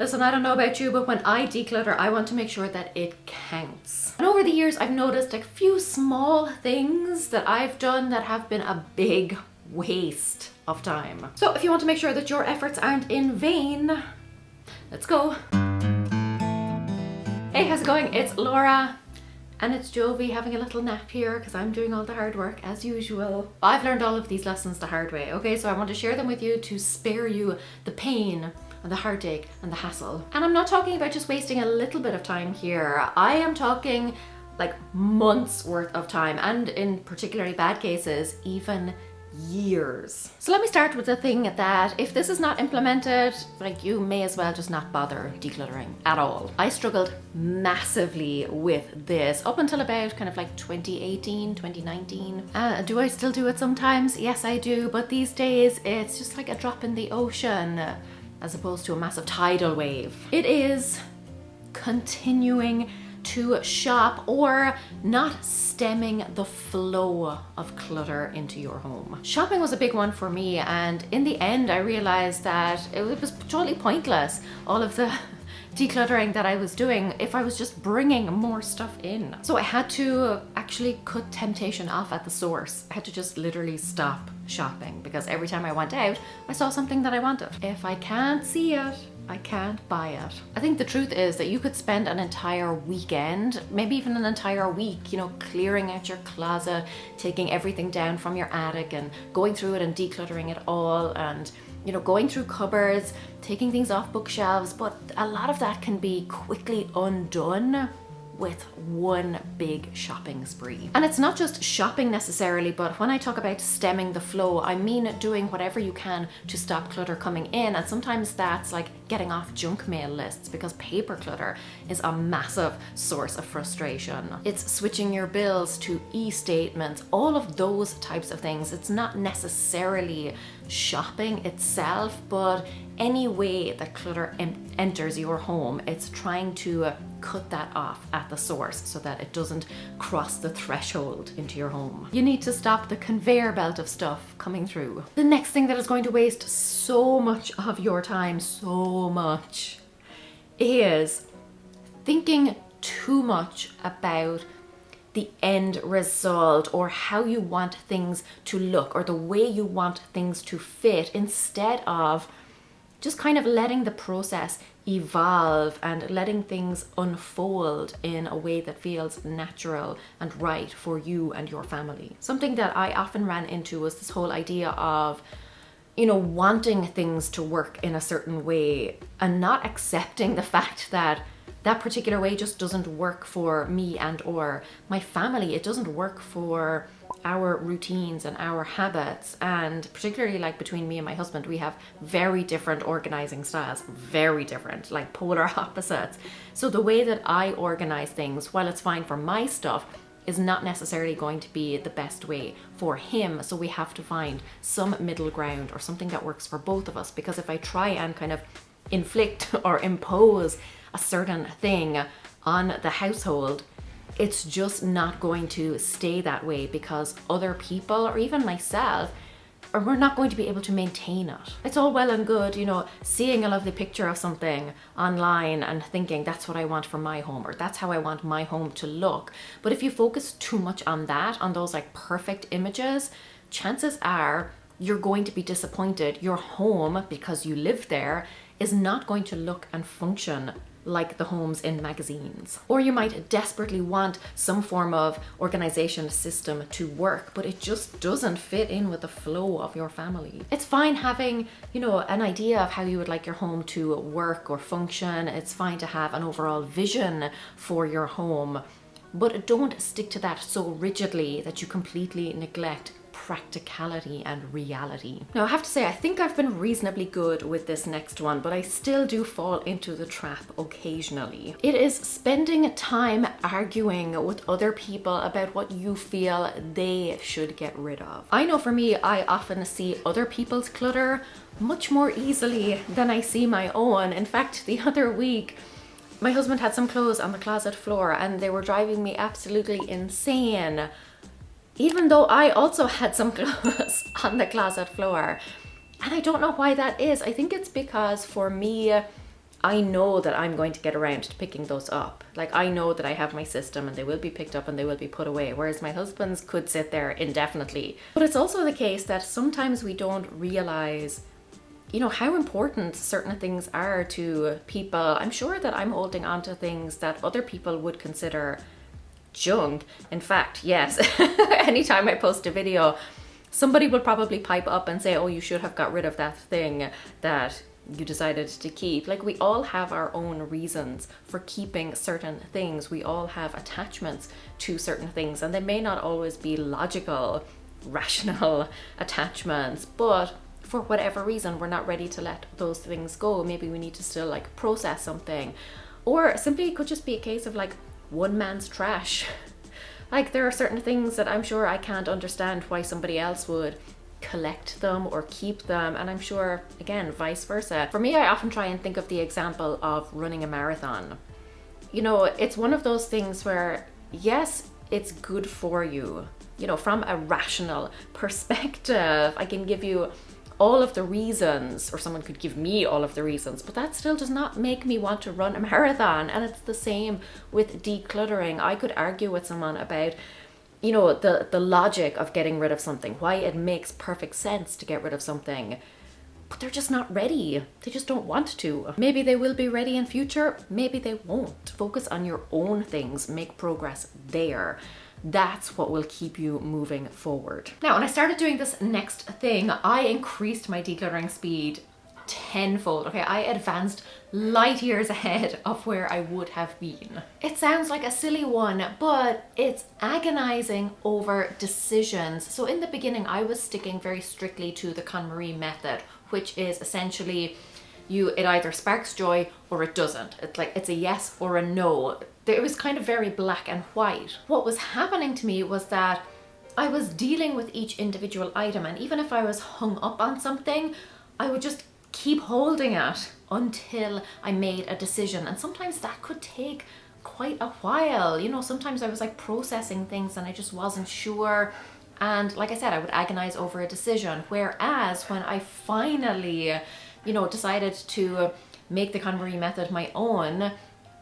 Listen, I don't know about you, but when I declutter, I want to make sure that it counts. And over the years, I've noticed a few small things that I've done that have been a big waste of time. So if you want to make sure that your efforts aren't in vain, let's go. Hey, how's it going? It's Laura. And it's Jovi having a little nap here because I'm doing all the hard work as usual. I've learned all of these lessons the hard way, okay? So I want to share them with you to spare you the pain and the heartache and the hassle. And I'm not talking about just wasting a little bit of time here. I am talking like months worth of time, and in particularly bad cases, even years. So let me start with the thing that if this is not implemented, like, you may as well just not bother decluttering at all. I struggled massively with this up until about kind of like 2018, 2019. Do I still do it sometimes? Yes, I do. But these days it's just like a drop in the ocean as opposed to a massive tidal wave. It is continuing to shop or not stemming the flow of clutter into your home. Shopping was a big one for me, and in the end I realized that it was totally pointless, all of the decluttering that I was doing, if I was just bringing more stuff in. So I had to actually cut temptation off at the source. I had to just literally stop shopping, because every time I went out, I saw something that I wanted. If I can't see it, I can't buy it. I think the truth is that you could spend an entire weekend, maybe even an entire week, you know, clearing out your closet, taking everything down from your attic and going through it and decluttering it all, and, you know, going through cupboards, taking things off bookshelves, but a lot of that can be quickly undone with one big shopping spree. And it's not just shopping necessarily, but when I talk about stemming the flow, I mean doing whatever you can to stop clutter coming in. And sometimes that's like getting off junk mail lists, because paper clutter is a massive source of frustration. It's switching your bills to e-statements, all of those types of things. It's not necessarily shopping itself, but any way that clutter enters your home, it's trying to cut that off at the source so that it doesn't cross the threshold into your home. You need to stop the conveyor belt of stuff coming through. The next thing that is going to waste so much of your time, so much, is thinking too much about the end result or how you want things to look or the way you want things to fit, instead of just kind of letting the process evolve and letting things unfold in a way that feels natural and right for you and your family. Something that I often ran into was this whole idea of, you know, wanting things to work in a certain way and not accepting the fact that that particular way just doesn't work for me and or my family. It doesn't work for our routines and our habits, and particularly like between me and my husband, we have very different organizing styles, very different, like polar opposites. So the way that I organize things, while it's fine for my stuff, is not necessarily going to be the best way for him. So we have to find some middle ground or something that works for both of us, because if I try and kind of inflict or impose a certain thing on the household, it's just not going to stay that way, because other people or even myself, or we're not going to be able to maintain it. It's all well and good, you know, seeing a lovely picture of something online and thinking that's what I want for my home, or that's how I want my home to look. But if you focus too much on that, on those like perfect images, chances are you're going to be disappointed. Your home, because you live there, is not going to look and function like the homes in magazines. Or you might desperately want some form of organization system to work, but it just doesn't fit in with the flow of your family. It's fine having, you know, an idea of how you would like your home to work or function. It's fine to have an overall vision for your home, but don't stick to that so rigidly that you completely neglect practicality and reality. Now I have to say, I think I've been reasonably good with this next one, but I still do fall into the trap occasionally. It is spending time arguing with other people about what you feel they should get rid of. I know for me, I often see other people's clutter much more easily than I see my own. In fact, the other week, my husband had some clothes on the closet floor and they were driving me absolutely insane, even though I also had some clothes on the closet floor. And I don't know why that is. I think it's because for me, I know that I'm going to get around to picking those up. Like, I know that I have my system and they will be picked up and they will be put away, whereas my husband's could sit there indefinitely. But it's also the case that sometimes we don't realize, you know, how important certain things are to people. I'm sure that I'm holding on to things that other people would consider junk. In fact, yes, anytime I post a video, somebody will probably pipe up and say, oh, you should have got rid of that thing that you decided to keep. Like, we all have our own reasons for keeping certain things. We all have attachments to certain things, and they may not always be logical, rational attachments, but for whatever reason, we're not ready to let those things go. Maybe we need to still like process something, or simply it could just be a case of like one man's trash. Like, there are certain things that I'm sure I can't understand why somebody else would collect them or keep them, and I'm sure, again, vice versa. For me, I often try and think of the example of running a marathon. You know, it's one of those things where, yes, it's good for you. You know, from a rational perspective, I can give you all of the reasons, or someone could give me all of the reasons, but that still does not make me want to run a marathon. And it's the same with decluttering. I could argue with someone about, you know, the logic of getting rid of something, why it makes perfect sense to get rid of something, but they're just not ready. They just don't want to. Maybe they will be ready in future, maybe they won't. Focus on your own things, make progress there. That's what will keep you moving forward. Now, when I started doing this next thing, I increased my decluttering speed tenfold. Okay, I advanced light years ahead of where I would have been. It sounds like a silly one, but it's agonizing over decisions. So in the beginning, I was sticking very strictly to the KonMari method, which is essentially it either sparks joy or it doesn't. It's like, it's a yes or a no. It was kind of very black and white. What was happening to me was that I was dealing with each individual item, and even if I was hung up on something, I would just keep holding it until I made a decision. And sometimes that could take quite a while. You know, sometimes I was like processing things and I just wasn't sure. And like I said, I would agonize over a decision. Whereas when I finally, you know, decided to make the KonMari method my own,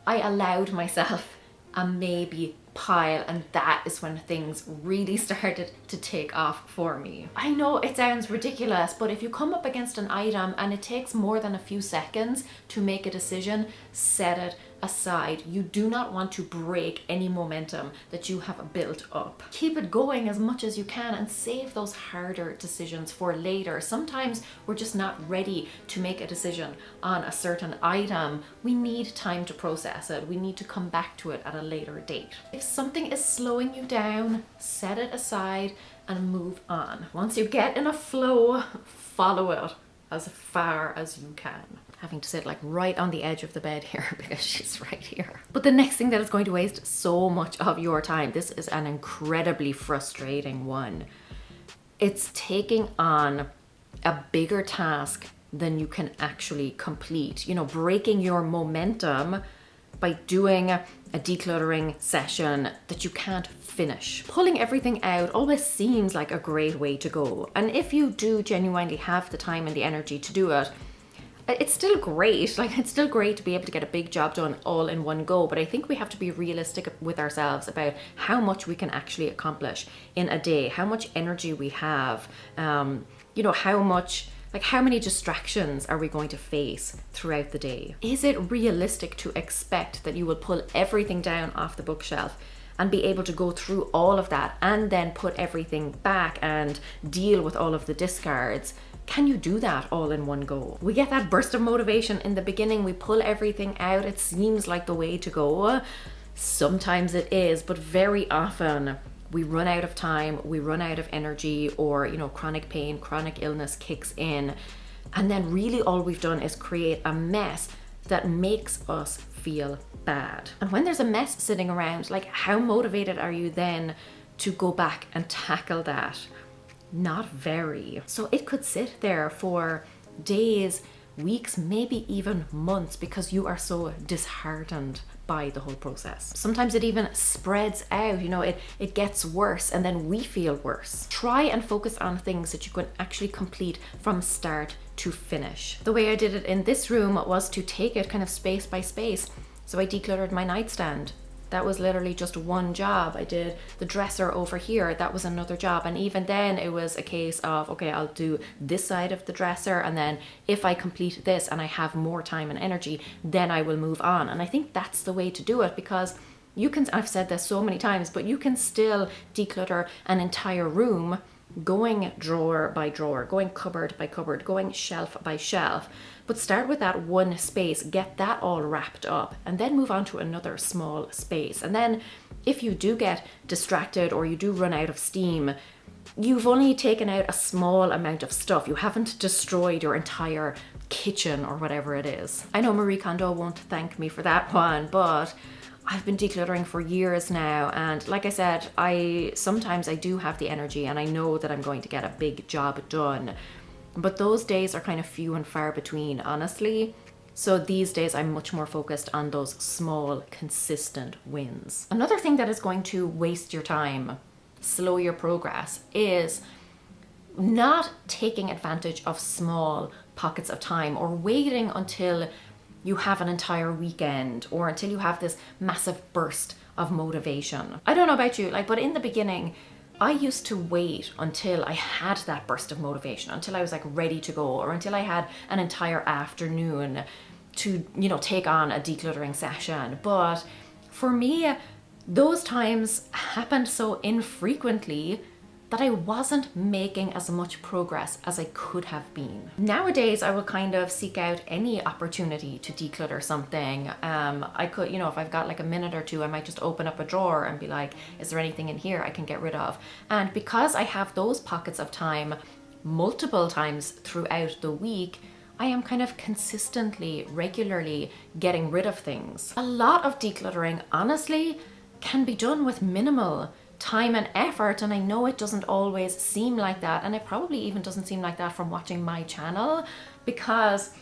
I allowed myself a maybe pile, and that is when things really started to take off for me. I know it sounds ridiculous, but if you come up against an item and it takes more than a few seconds to make a decision, set it aside. You do not want to break any momentum that you have built up. Keep it going as much as you can and save those harder decisions for later. Sometimes we're just not ready to make a decision on a certain item. We need time to process it. We need to come back to it at a later date. If something is slowing you down, set it aside and move on. Once you get in a flow, follow it as far as you can. Having to sit like right on the edge of the bed here because she's right here. But the next thing that is going to waste so much of your time, this is an incredibly frustrating one. It's taking on a bigger task than you can actually complete. You know, breaking your momentum by doing a decluttering session that you can't finish. Pulling everything out always seems like a great way to go. And if you do genuinely have the time and the energy to do it, it's still great. Like, it's still great to be able to get a big job done all in one go, but I think we have to be realistic with ourselves about how much we can actually accomplish in a day, how much energy we have, you know, how many distractions are we going to face throughout the day? Is it realistic to expect that you will pull everything down off the bookshelf and be able to go through all of that and then put everything back and deal with all of the discards? Can you do that all in one go? We get that burst of motivation in the beginning, we pull everything out, it seems like the way to go. Sometimes it is, but very often we run out of time, we run out of energy, or, you know, chronic pain, chronic illness kicks in. And then really all we've done is create a mess that makes us feel bad. And when there's a mess sitting around, like, how motivated are you then to go back and tackle that? Not very. So it could sit there for days, weeks, maybe even months, because you are so disheartened by the whole process. Sometimes it even spreads out, it gets worse, and then we feel worse. Try and focus on things that you can actually complete from start to finish. The way I did it in this room was to take it kind of space by space. So I decluttered my nightstand. That was literally just one job. I did the dresser over here. That was another job. And even then it was a case of, okay, I'll do this side of the dresser. And then if I complete this and I have more time and energy, then I will move on. And I think that's the way to do it, because you can, I've said this so many times, but you can still declutter an entire room, going drawer by drawer, going cupboard by cupboard, going shelf by shelf. But start with that one space, get that all wrapped up, and then move on to another small space. And then if you do get distracted or you do run out of steam, you've only taken out a small amount of stuff. You haven't destroyed your entire kitchen or whatever it is. I know Marie Kondo won't thank me for that one, but I've been decluttering for years now, and like I said, sometimes I do have the energy and I know that I'm going to get a big job done, but those days are kind of few and far between, honestly. So these days I'm much more focused on those small, consistent wins. Another thing that is going to waste your time, slow your progress, is not taking advantage of small pockets of time or waiting until you have an entire weekend or until you have this massive burst of motivation. I don't know about you, but in the beginning, I used to wait until I had that burst of motivation, until I was ready to go, or until I had an entire afternoon to, take on a decluttering session. But for me, those times happened so infrequently that I wasn't making as much progress as I could have been. Nowadays, I will kind of seek out any opportunity to declutter something. I could, if I've got a minute or two, I might just open up a drawer and be like, is there anything in here I can get rid of? And because I have those pockets of time multiple times throughout the week, I am kind of consistently, regularly getting rid of things. A lot of decluttering, honestly, can be done with minimal time and effort, and I know it doesn't always seem like that, and it probably even doesn't seem like that from watching my channel, because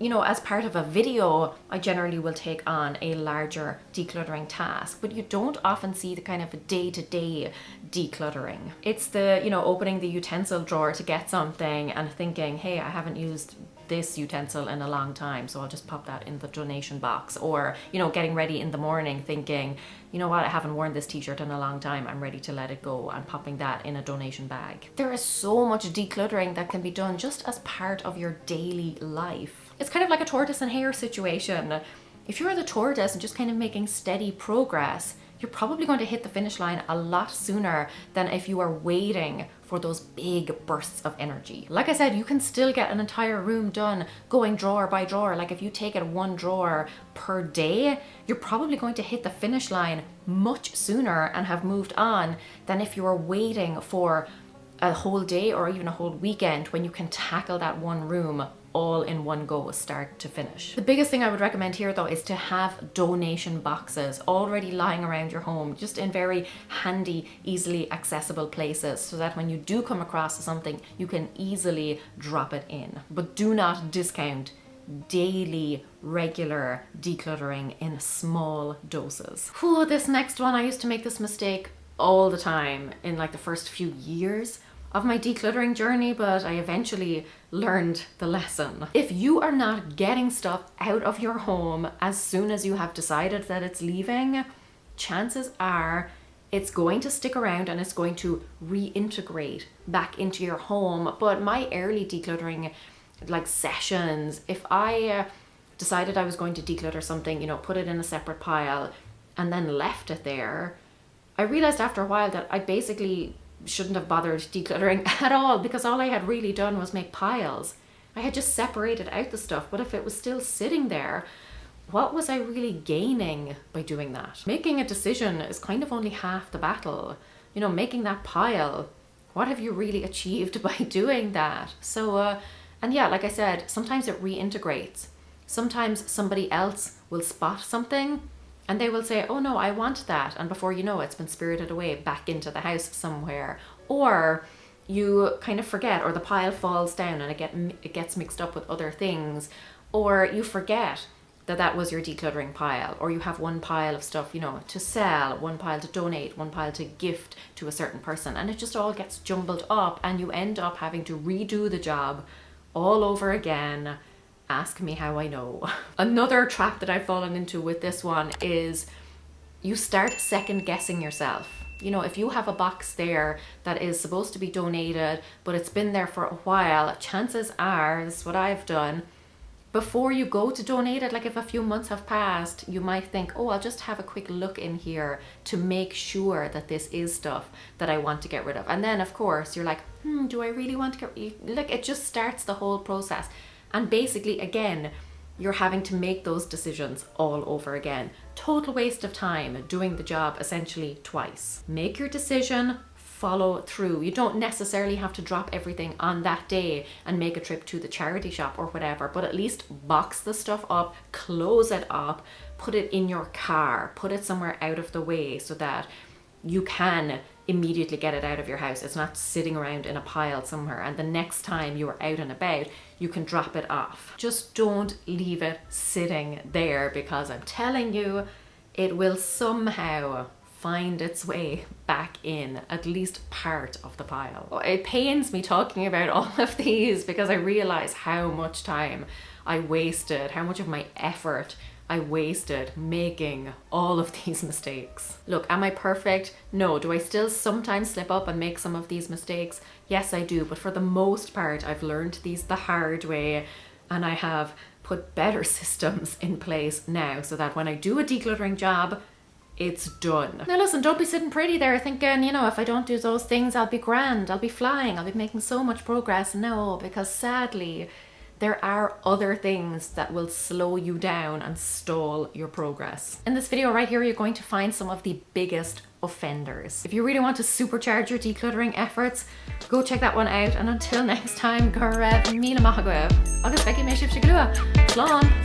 as part of a video I generally will take on a larger decluttering task, but you don't often see the kind of day-to-day decluttering. It's the opening the utensil drawer to get something and thinking, hey, I haven't used this utensil in a long time, so I'll just pop that in the donation box. Or getting ready in the morning thinking, you know what, I haven't worn this t-shirt in a long time, I'm ready to let it go, and popping that in a donation bag. There is so much decluttering that can be done just as part of your daily life. It's kind of like a tortoise and hare situation. If you're the tortoise and just kind of making steady progress, you're probably going to hit the finish line a lot sooner than if you are waiting for those big bursts of energy. Like I said, you can still get an entire room done going drawer by drawer. If you take it one drawer per day, you're probably going to hit the finish line much sooner and have moved on than if you are waiting for a whole day or even a whole weekend when you can tackle that one room all in one go, start to finish. The biggest thing I would recommend here though is to have donation boxes already lying around your home, just in very handy, easily accessible places, so that when you do come across something, you can easily drop it in. But do not discount daily, regular decluttering in small doses. Ooh, this next one, I used to make this mistake all the time in the first few years of my decluttering journey, but I eventually learned the lesson. If you are not getting stuff out of your home as soon as you have decided that it's leaving, chances are it's going to stick around and it's going to reintegrate back into your home. But my early decluttering sessions, if I decided I was going to declutter something, put it in a separate pile and then left it there, I realized after a while that I basically shouldn't have bothered decluttering at all, because all I had really done was make piles. I had just separated out the stuff, but if it was still sitting there, what was I really gaining by doing that? Making a decision is kind of only half the battle. Making that pile, what have you really achieved by doing that? So, and yeah, like I said, sometimes it reintegrates. Sometimes somebody else will spot something and they will say, oh no, I want that. And before you know it, it's been spirited away back into the house somewhere. Or you kind of forget, or the pile falls down and it gets mixed up with other things, or you forget that that was your decluttering pile, or you have one pile of stuff, you know, to sell, one pile to donate, one pile to gift to a certain person, and it just all gets jumbled up and you end up having to redo the job all over again. Ask me how I know. Another trap that I've fallen into with this one is you start second guessing yourself. You know, if you have a box there that is supposed to be donated, but it's been there for a while, chances are, this is what I've done, before you go to donate it, like if a few months have passed, you might think, oh, I'll just have a quick look in here to make sure that this is stuff that I want to get rid of. And then of course you're like, do I really want to get, like, it just starts the whole process. And basically, again, you're having to make those decisions all over again. Total waste of time doing the job essentially twice. Make your decision, follow through. You don't necessarily have to drop everything on that day and make a trip to the charity shop or whatever, but at least box the stuff up, close it up, put it in your car, put it somewhere out of the way so that you can immediately get it out of your house. It's not sitting around in a pile somewhere, and the next time you are out and about, you can drop it off. Just don't leave it sitting there, because I'm telling you, it will somehow find its way back in at least part of the pile. It pains me talking about all of these because I realize how much time I wasted, how much of my effort I wasted making all of these mistakes. Look, am I perfect? No. Do I still sometimes slip up and make some of these mistakes? Yes, I do. But for the most part, I've learned these the hard way, and I have put better systems in place now so that when I do a decluttering job, it's done. Now listen, don't be sitting pretty there thinking, you know, if I don't do those things, I'll be grand, I'll be flying, I'll be making so much progress. No, because sadly, there are other things that will slow you down and stall your progress. In this video right here, you're going to find some of the biggest offenders. If you really want to supercharge your decluttering efforts, go check that one out. And until next time, go raibh míle maith agam. Agus feicim mé sibh go luath. Slán.